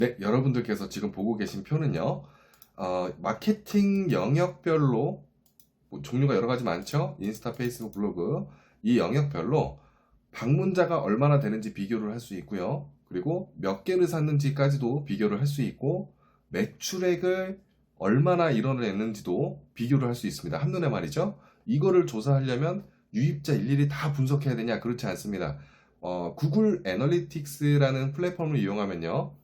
네, 여러분들께서 지금 보고 계신 표는요, 마케팅 영역별로, 뭐 종류가 여러 가지 많죠? 인스타, 페이스북, 블로그. 이 영역별로 방문자가 얼마나 되는지 비교를 할 수 있고요. 그리고 몇 개를 샀는지까지도 비교를 할 수 있고, 매출액을 얼마나 이뤄냈는지도 비교를 할 수 있습니다. 한눈에 말이죠. 이거를 조사하려면 유입자 일일이 다 분석해야 되냐? 그렇지 않습니다. 구글 애널리틱스라는 플랫폼을 이용하면요.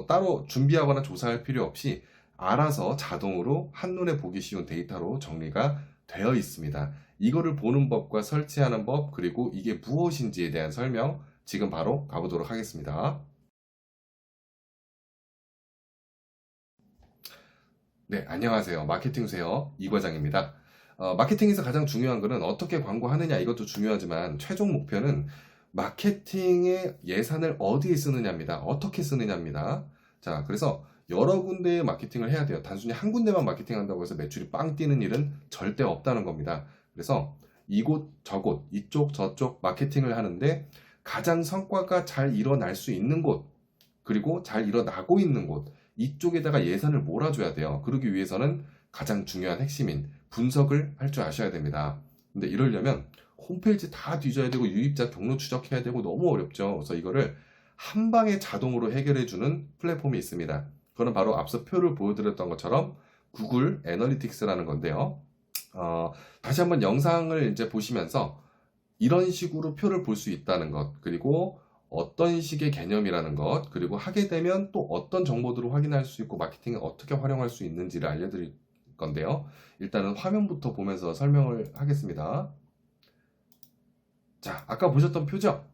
따로 준비하거나 조사할 필요 없이 알아서 자동으로 한눈에 보기 쉬운 데이터로 정리가 되어 있습니다. 이거를 보는 법과 설치하는 법, 그리고 이게 무엇인지에 대한 설명 지금 바로 가보도록 하겠습니다. 네, 안녕하세요. 마케팅수요 이 과장입니다. 마케팅에서 가장 중요한 것은 어떻게 광고하느냐, 이것도 중요하지만 최종 목표는 마케팅의 예산을 어디에 쓰느냐입니다. 어떻게 쓰느냐입니다. 자, 그래서 여러 군데의 마케팅을 해야 돼요. 단순히 한 군데만 마케팅한다고 해서 매출이 빵 뛰는 일은 절대 없다는 겁니다. 그래서 이곳 저곳 이쪽 저쪽 마케팅을 하는데 가장 성과가 잘 일어날 수 있는 곳, 그리고 잘 일어나고 있는 곳, 이쪽에다가 예산을 몰아줘야 돼요. 그러기 위해서는 가장 중요한 핵심인 분석을 할 줄 아셔야 됩니다. 근데 이러려면 홈페이지 다 뒤져야 되고 유입자 경로 추적해야 되고 너무 어렵죠. 그래서 이거를 한 방에 자동으로 해결해주는 플랫폼이 있습니다. 그거는 바로 앞서 표를 보여드렸던 것처럼 구글 애널리틱스라는 건데요. 다시 한번 영상을 이제 보시면서 이런 식으로 표를 볼 수 있다는 것, 그리고 어떤 식의 개념이라는 것, 그리고 하게 되면 또 어떤 정보들을 확인할 수 있고 마케팅을 어떻게 활용할 수 있는지를 알려드릴 건데요. 일단은 화면부터 보면서 설명을 하겠습니다. 자, 아까 보셨던 표죠?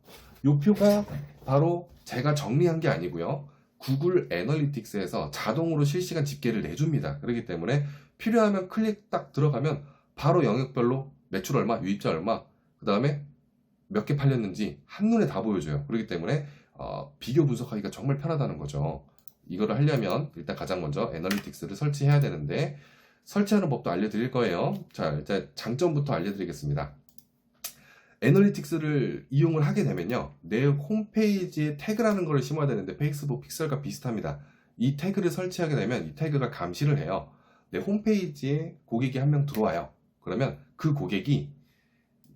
이 표가 바로 제가 정리한 게 아니고요. 구글 애널리틱스에서 자동으로 실시간 집계를 내줍니다. 그렇기 때문에 필요하면 클릭 딱 들어가면 바로 영역별로 매출 얼마, 유입자 얼마, 그 다음에 몇 개 팔렸는지 한눈에 다 보여줘요. 그렇기 때문에 비교 분석하기가 정말 편하다는 거죠. 이거를 하려면 일단 가장 먼저 애널리틱스를 설치해야 되는데 설치하는 법도 알려드릴 거예요. 자, 일단 장점부터 알려드리겠습니다. 애널리틱스를 이용을 하게 되면요, 내 홈페이지에 태그라는 걸 심어야 되는데 페이스북 픽셀과 비슷합니다. 이 태그를 설치하게 되면 이 태그가 감시를 해요. 내 홈페이지에 고객이 한 명 들어와요. 그러면 그 고객이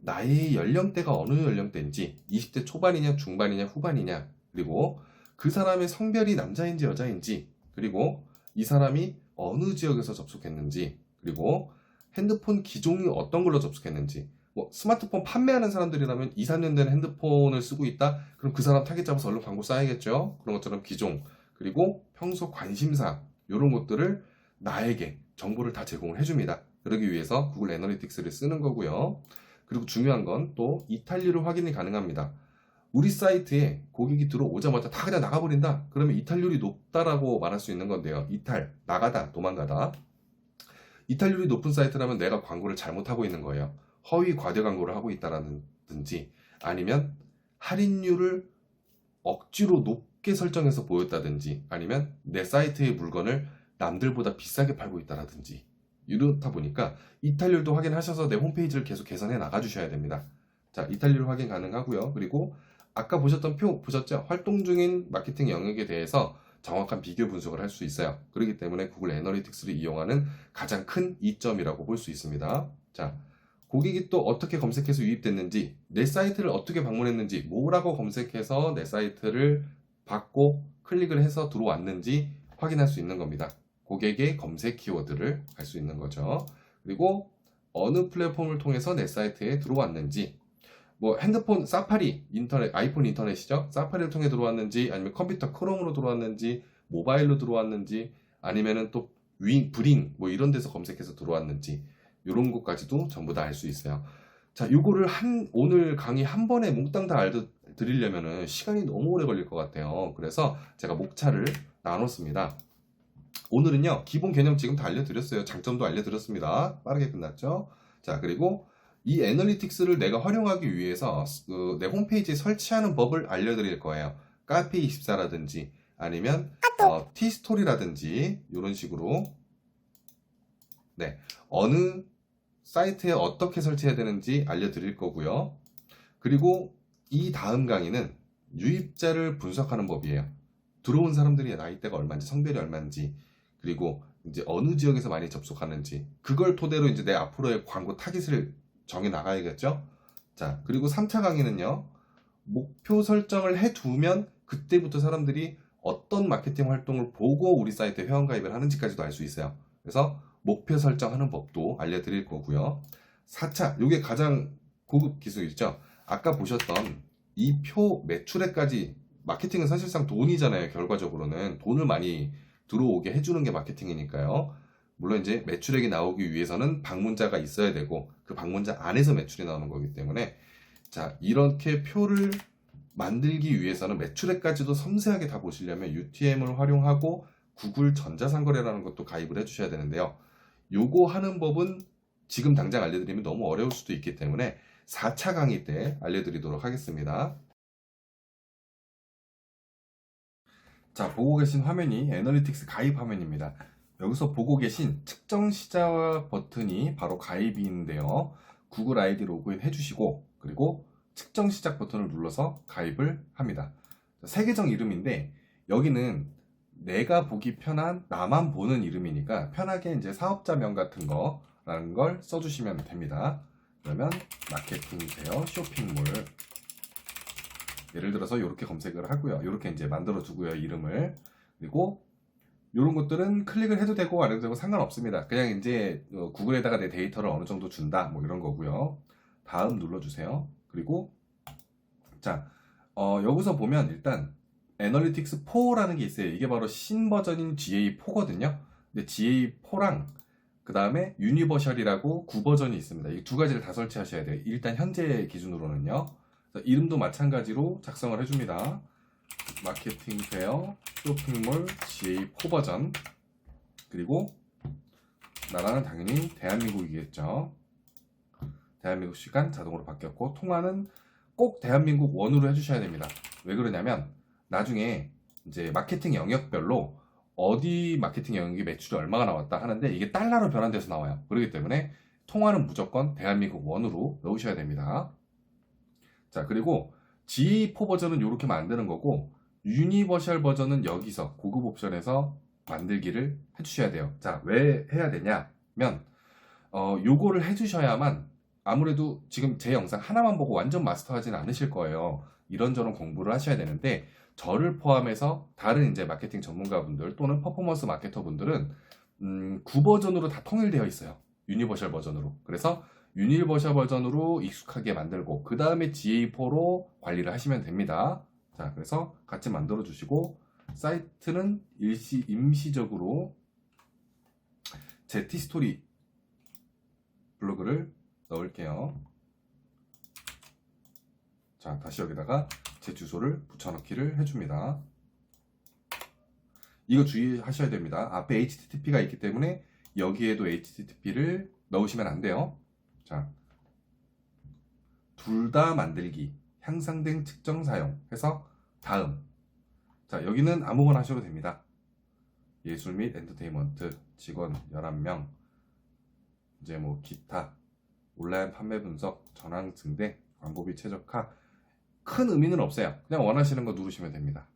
나의 연령대가 어느 연령대인지, 20대 초반이냐 중반이냐 후반이냐, 그리고 그 사람의 성별이 남자인지 여자인지, 그리고 이 사람이 어느 지역에서 접속했는지, 그리고 핸드폰 기종이 어떤 걸로 접속했는지, 뭐 스마트폰 판매하는 사람들이라면 2, 3년 된 핸드폰을 쓰고 있다? 그럼 그 사람 타겟 잡아서 얼른 광고 쌓아야겠죠? 그런 것처럼 기종, 그리고 평소 관심사, 이런 것들을 나에게 정보를 다 제공을 해줍니다. 그러기 위해서 구글 애널리틱스를 쓰는 거고요. 그리고 중요한 건 또 이탈률을 확인이 가능합니다. 우리 사이트에 고객이 들어오자마자 다 그냥 나가버린다? 그러면 이탈률이 높다라고 말할 수 있는 건데요. 이탈, 나가다, 도망가다. 이탈률이 높은 사이트라면 내가 광고를 잘못하고 있는 거예요. 허위 과대 광고를 하고 있다라든지, 아니면 할인율을 억지로 높게 설정해서 보였다든지, 아니면 내 사이트의 물건을 남들보다 비싸게 팔고 있다라든지, 이렇다 보니까 이탈률도 확인하셔서 내 홈페이지를 계속 개선해 나가 주셔야 됩니다. 자, 이탈률 확인 가능하고요. 그리고 아까 보셨던 표 보셨죠? 활동 중인 마케팅 영역에 대해서 정확한 비교 분석을 할 수 있어요. 그렇기 때문에 구글 애널리틱스를 이용하는 가장 큰 이점이라고 볼 수 있습니다. 자, 고객이 또 어떻게 검색해서 유입됐는지, 내 사이트를 어떻게 방문했는지, 뭐라고 검색해서 내 사이트를 받고 클릭을 해서 들어왔는지 확인할 수 있는 겁니다. 고객의 검색 키워드를 알 수 있는 거죠. 그리고 어느 플랫폼을 통해서 내 사이트에 들어왔는지, 뭐 핸드폰 사파리, 인터넷, 아이폰 인터넷이죠. 사파리를 통해 들어왔는지, 아니면 컴퓨터 크롬으로 들어왔는지, 모바일로 들어왔는지, 아니면은 또 브링 뭐 이런 데서 검색해서 들어왔는지, 이런 것까지도 전부 다 알 수 있어요. 자, 요거를 오늘 강의 한 번에 몽땅 다 알려드리려면은 시간이 너무 오래 걸릴 것 같아요. 그래서 제가 목차를 나눴습니다. 오늘은요, 기본 개념 지금 다 알려드렸어요. 장점도 알려드렸습니다. 빠르게 끝났죠? 자, 그리고 이 애널리틱스를 내가 활용하기 위해서 내 홈페이지에 설치하는 법을 알려드릴 거예요. 카페24라든지 아니면 티스토리라든지 이런 식으로, 네, 어느 사이트에 어떻게 설치해야 되는지 알려드릴 거고요. 그리고 이 다음 강의는 유입자를 분석하는 법이에요. 들어온 사람들이 나이대가 얼마인지, 성별이 얼마인지, 그리고 이제 어느 지역에서 많이 접속하는지, 그걸 토대로 이제 내 앞으로의 광고 타깃을 정해 나가야겠죠? 자, 그리고 3차 강의는요, 목표 설정을 해두면 그때부터 사람들이 어떤 마케팅 활동을 보고 우리 사이트에 회원가입을 하는지까지도 알 수 있어요. 그래서 목표 설정하는 법도 알려드릴 거고요. 4차, 이게 가장 고급 기술이죠. 아까 보셨던 이 표 매출액까지, 마케팅은 사실상 돈이잖아요. 결과적으로는 돈을 많이 들어오게 해주는 게 마케팅이니까요. 물론 이제 매출액이 나오기 위해서는 방문자가 있어야 되고 그 방문자 안에서 매출이 나오는 거기 때문에, 자, 이렇게 표를 만들기 위해서는 매출액까지도 섬세하게 다 보시려면 UTM을 활용하고 구글 전자상거래라는 것도 가입을 해주셔야 되는데요. 요거 하는 법은 지금 당장 알려드리면 너무 어려울 수도 있기 때문에 4차 강의 때 알려드리도록 하겠습니다. 자, 보고 계신 화면이 애널리틱스 가입 화면입니다. 여기서 보고 계신 측정 시작 버튼이 바로 가입인데요. 구글 아이디 로그인 해주시고, 그리고 측정 시작 버튼을 눌러서 가입을 합니다. 세 계정 이름인데, 여기는 내가 보기 편한, 나만 보는 이름이니까 편하게 이제 사업자명 같은 거라는 걸 써주시면 됩니다. 그러면 마케팅 세요 쇼핑몰, 예를 들어서 이렇게 검색을 하고요. 이렇게 이제 만들어 두고요, 이름을. 그리고 이런 것들은 클릭을 해도 되고 안 해도 되고 상관없습니다. 그냥 이제 구글에다가 내 데이터를 어느 정도 준다, 뭐 이런 거고요. 다음 눌러주세요. 그리고 자, 여기서 보면 일단 애널리틱스 4라는 게 있어요. 이게 바로 신버전인 GA4거든요. 근데 GA4랑 그 다음에 유니버셜이라고 9버전이 있습니다. 이 두 가지를 다 설치하셔야 돼요. 일단 현재 기준으로는요. 이름도 마찬가지로 작성을 해줍니다. 마케팅 페어 쇼핑몰 GA4 버전. 그리고 나라는 당연히 대한민국이겠죠. 대한민국 시간 자동으로 바뀌었고, 통화는 꼭 대한민국 원으로 해주셔야 됩니다. 왜 그러냐면 나중에 이제 마케팅 영역별로 어디 마케팅 영역이 매출이 얼마가 나왔다 하는데 이게 달러로 변환돼서 나와요. 그렇기 때문에 통화는 무조건 대한민국 원으로 넣으셔야 됩니다. 자, 그리고 GA4 버전은 이렇게 만드는 거고, 유니버셜 버전은 여기서 고급 옵션에서 만들기를 해주셔야 돼요. 자, 왜 해야 되냐면 요거를 해주셔야만, 아무래도 지금 제 영상 하나만 보고 완전 마스터하지는 않으실 거예요. 이런저런 공부를 하셔야 되는데, 저를 포함해서 다른 이제 마케팅 전문가분들 또는 퍼포먼스 마케터 분들은 9버전으로 다 통일되어 있어요. 유니버셜 버전으로. 그래서 유니버셜 버전으로 익숙하게 만들고 그 다음에 GA4로 관리를 하시면 됩니다. 자, 그래서 같이 만들어 주시고, 사이트는 임시적으로 제 티스토리 블로그를 넣을게요. 자, 다시 여기다가 제 주소를 붙여넣기를 해줍니다. 이거 주의하셔야 됩니다. 앞에 HTTP가 있기 때문에 여기에도 HTTP를 넣으시면 안 돼요. 자, 둘 다 만들기, 향상된 측정 사용 해서 다음. 자, 여기는 아무거나 하셔도 됩니다. 예술 및 엔터테인먼트 직원 11명, 이제 뭐 기타, 온라인 판매 분석, 전환 증대, 광고비 최적화, 큰 의미는 없어요. 그냥 원하시는 거 누르시면 됩니다.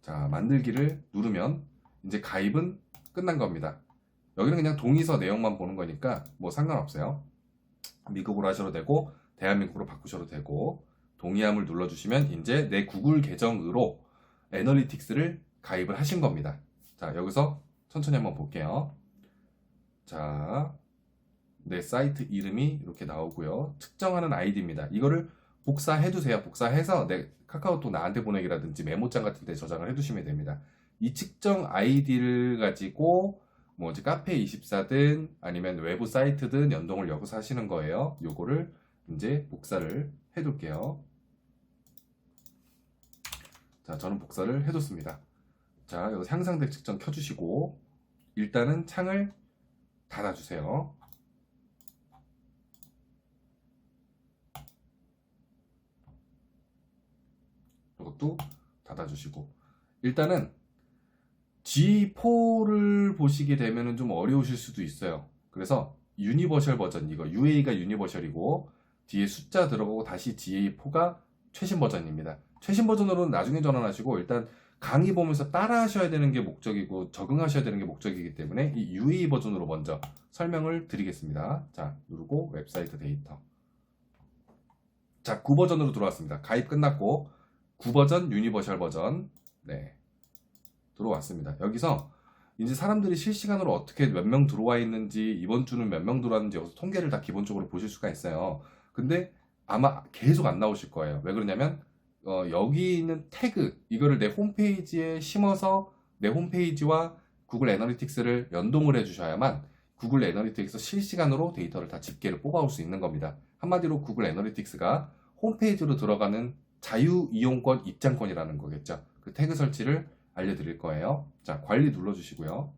자, 만들기를 누르면 이제 가입은 끝난 겁니다. 여기는 그냥 동의서 내용만 보는 거니까 뭐 상관없어요. 미국으로 하셔도 되고 대한민국으로 바꾸셔도 되고, 동의함을 눌러주시면 이제 내 구글 계정으로 애널리틱스를 가입을 하신 겁니다. 자, 여기서 천천히 한번 볼게요. 자, 내 사이트 이름이 이렇게 나오고요. 측정하는 아이디입니다. 이거를 복사해 두세요. 복사해서 내 카카오톡 나한테 보내기라든지 메모장 같은 데 저장을 해 두시면 됩니다. 이 측정 아이디를 가지고 뭐 이제 카페24든 아니면 외부 사이트든 연동을 여기서 하시는 거예요. 요거를 이제 복사를 해 둘게요. 자, 저는 복사를 해뒀습니다. 자, 여기 향상된 측정 켜주시고 일단은 창을 닫아주세요. 이것도 닫아주시고, 일단은 G4를 보시게 되면 좀 어려우실 수도 있어요. 그래서 유니버셜 버전, 이거 UA가 유니버셜이고 뒤에 숫자 들어가고 다시 GA4가 최신 버전입니다. 최신 버전으로는 나중에 전환하시고 일단 강의 보면서 따라 하셔야 되는 게 목적이고 적응하셔야 되는 게 목적이기 때문에 이 UAE 버전으로 먼저 설명을 드리겠습니다. 자, 누르고 웹사이트 데이터. 자, 9버전으로 들어왔습니다. 가입 끝났고 9버전 유니버셜 버전. 네, 들어왔습니다. 여기서 이제 사람들이 실시간으로 어떻게 몇 명 들어와 있는지, 이번 주는 몇 명 들어왔는지 여기서 통계를 다 기본적으로 보실 수가 있어요. 근데 아마 계속 안 나오실 거예요. 왜 그러냐면 여기 있는 태그, 이거를 내 홈페이지에 심어서 내 홈페이지와 구글 애널리틱스를 연동을 해주셔야만 구글 애널리틱스 실시간으로 데이터를 다 집계를 뽑아올 수 있는 겁니다. 한마디로 구글 애널리틱스가 홈페이지로 들어가는 자유 이용권 입장권이라는 거겠죠. 그 태그 설치를 알려드릴 거예요. 자, 관리 눌러주시고요.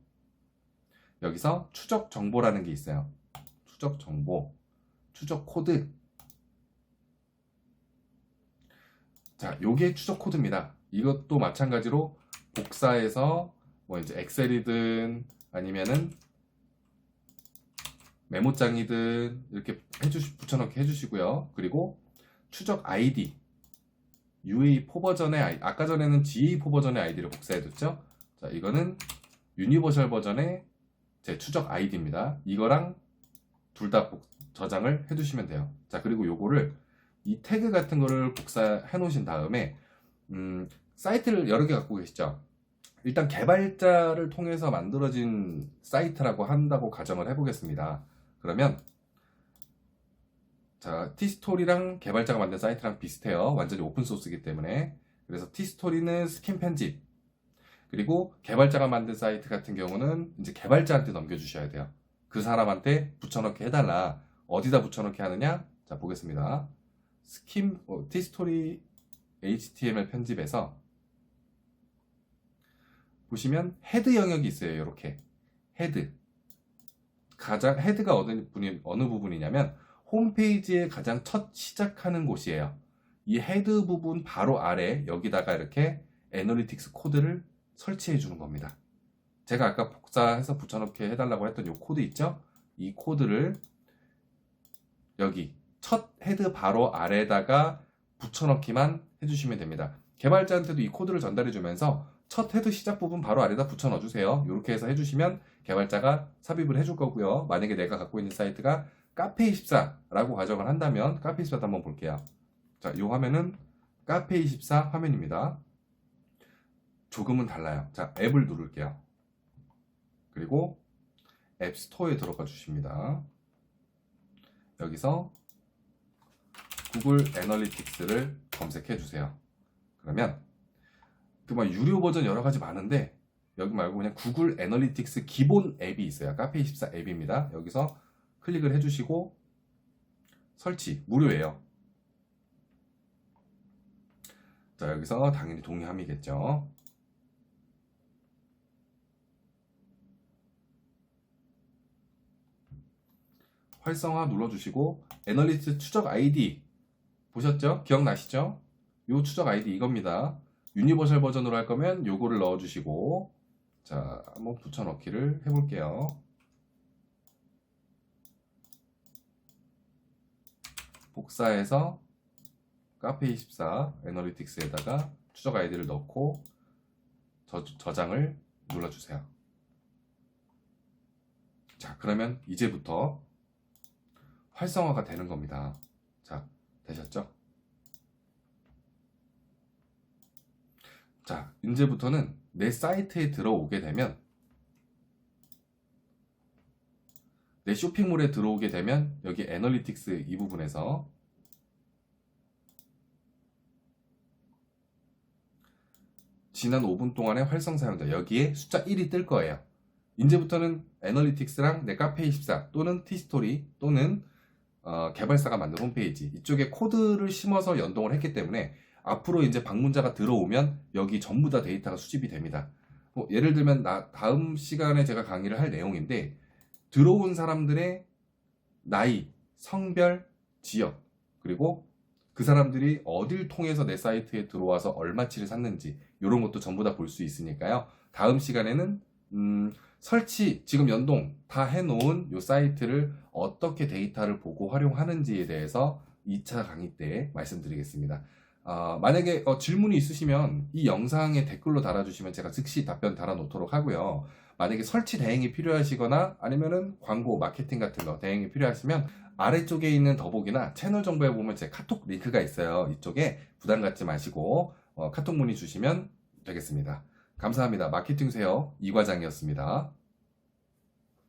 여기서 추적 정보라는 게 있어요. 추적 정보, 추적 코드. 자, 요게 추적 코드입니다. 이것도 마찬가지로 복사해서 뭐 이제 엑셀이든 아니면은 메모장이든 이렇게 붙여넣기 해주시고요. 그리고 추적 아이디, UA4 버전의 아까 전에는 GA4 버전의 아이디를 복사해뒀죠. 자, 이거는 유니버셜 버전의 제 추적 아이디입니다. 이거랑 둘 다 저장을 해두시면 돼요. 자, 그리고 요거를 이 태그 같은 거를 복사해 놓으신 다음에 사이트를 여러 개 갖고 계시죠. 일단 개발자를 통해서 만들어진 사이트라고 한다고 가정을 해보겠습니다. 그러면 자, 티스토리랑 개발자가 만든 사이트랑 비슷해요. 완전히 오픈소스이기 때문에. 그래서 티스토리는 스킨 편집, 그리고 개발자가 만든 사이트 같은 경우는 이제 개발자한테 넘겨주셔야 돼요. 그 사람한테 붙여넣기 해달라. 어디다 붙여넣기 하느냐? 자, 보겠습니다. 티스토리 HTML 편집에서 보시면 헤드 영역이 있어요. 이렇게 헤드. 헤드가 어느 부분이냐면 홈페이지의 가장 첫 시작하는 곳이에요. 이 헤드 부분 바로 아래 여기다가 이렇게 애널리틱스 코드를 설치해 주는 겁니다. 제가 아까 복사해서 붙여넣기 해달라고 했던 이 코드 있죠? 이 코드를 여기 첫 헤드 바로 아래에다가 붙여넣기만 해주시면 됩니다. 개발자한테도 이 코드를 전달해 주면서 첫 헤드 시작 부분 바로 아래다 붙여 넣어주세요. 이렇게 해서 해주시면 개발자가 삽입을 해줄 거고요. 만약에 내가 갖고 있는 사이트가 카페24라고 가정을 한다면 카페24도 한번 볼게요. 자, 이 화면은 카페24 화면입니다. 조금은 달라요. 자, 앱을 누를게요. 그리고 앱 스토어에 들어가 주십니다. 여기서 구글 애널리틱스를 검색해 주세요. 그러면 정말 유료 버전 여러 가지 많은데 여기 말고 그냥 구글 애널리틱스 기본 앱이 있어요. 카페24 앱입니다. 여기서 클릭을 해주시고 설치 무료예요. 자, 여기서 당연히 동의함이겠죠. 활성화 눌러주시고 애널리틱스 추적 아이디 보셨죠? 기억나시죠? 요 추적 아이디 이겁니다. 유니버셜 버전으로 할 거면 요거를 넣어주시고 자, 한번 붙여넣기를 해볼게요. 복사해서 카페24 애널리틱스에다가 추적 아이디를 넣고 저장을 눌러주세요. 자, 그러면 이제부터 활성화가 되는 겁니다. 자, 되셨죠? 자, 이제부터는 내 사이트에 들어오게 되면 내 쇼핑몰에 들어오게 되면 여기 애널리틱스 이 부분에서 지난 5분 동안의 활성 사용자 여기에 숫자 1이 뜰 거예요. 이제부터는 애널리틱스랑 내 카페24 또는 티스토리 또는 개발사가 만든 홈페이지 이쪽에 코드를 심어서 연동을 했기 때문에 앞으로 이제 방문자가 들어오면 여기 전부 다 데이터가 수집이 됩니다. 예를 들면 다음 시간에 제가 강의를 할 내용인데 들어온 사람들의 나이, 성별, 지역 그리고 그 사람들이 어딜 통해서 내 사이트에 들어와서 얼마치를 샀는지 이런 것도 전부 다 볼 수 있으니까요. 다음 시간에는 설치, 지금 연동 다 해놓은 이 사이트를 어떻게 데이터를 보고 활용하는지에 대해서 2차 강의 때 말씀드리겠습니다. 만약에 질문이 있으시면 이 영상에 댓글로 달아주시면 제가 즉시 답변 달아놓도록 하고요. 만약에 설치 대행이 필요하시거나 아니면은 광고, 마케팅 같은 거 대행이 필요하시면 아래쪽에 있는 더보기나 채널 정보에 보면 제 카톡 링크가 있어요. 이쪽에 부담 갖지 마시고 카톡 문의 주시면 되겠습니다. 감사합니다. 마케팅 세요 이과장이었습니다.